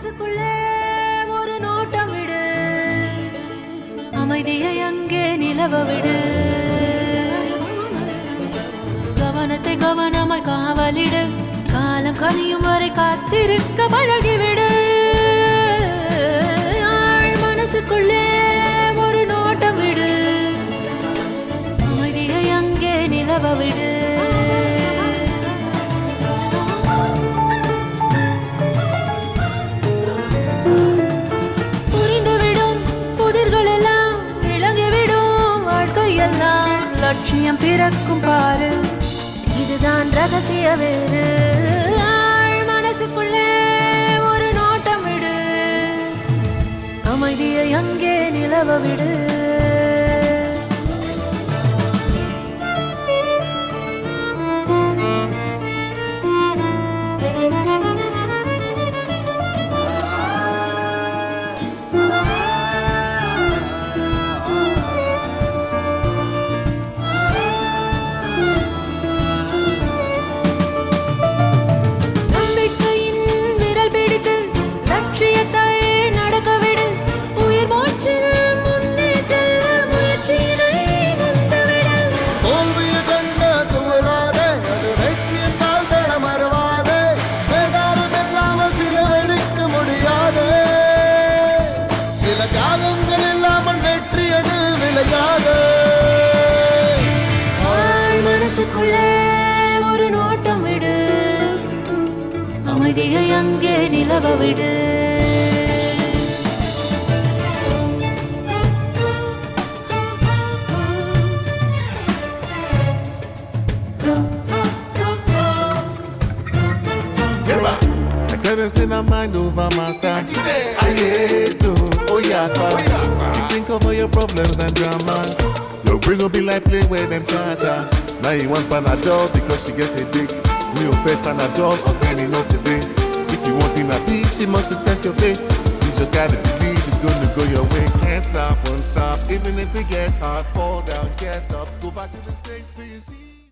மனசுக்குள்ளே ஒரு நோட்டம் விடு, அமைதியை அங்கே நிலவ விடு, கவனத்தை கவனமாய் காவலிடு, காலம் கனியும் வரை காத்திருக்க பழகிவிடு. மனசுக்குள்ளே ஒரு நோட்டம் விடு, அமைதியை அங்கே நிலவ விடு. புரிந்துவிடும் புதிர்கள் எல்லாம் விளங்கிவிடும், வாழ்க்கையெல்லாம் லட்சியம் பிறக்கும் பாரு, இதுதான் ரகசிய வேறு. மனசுக்குள்ளே ஒரு நோட்டம் விடு, அமைதியை அங்கே நிலவ விடு. மனசுக்குள்ளே ஒரு நோட்டம் விடு, அமைதியை அங்கே நிலவ விடு. In my mind over matter, I hate to, oh yeah, you think of all your problems and dramas. Your brain will be like play where them chatter. Now you want Panadol because she gets a dick. Me will pay Panadol or any not today. If you want in a peace, you must test your faith. You just gotta believe it's gonna go your way. Can't stop, won't stop. Even if it gets hard, fall down, get up, go back to the stage till you see.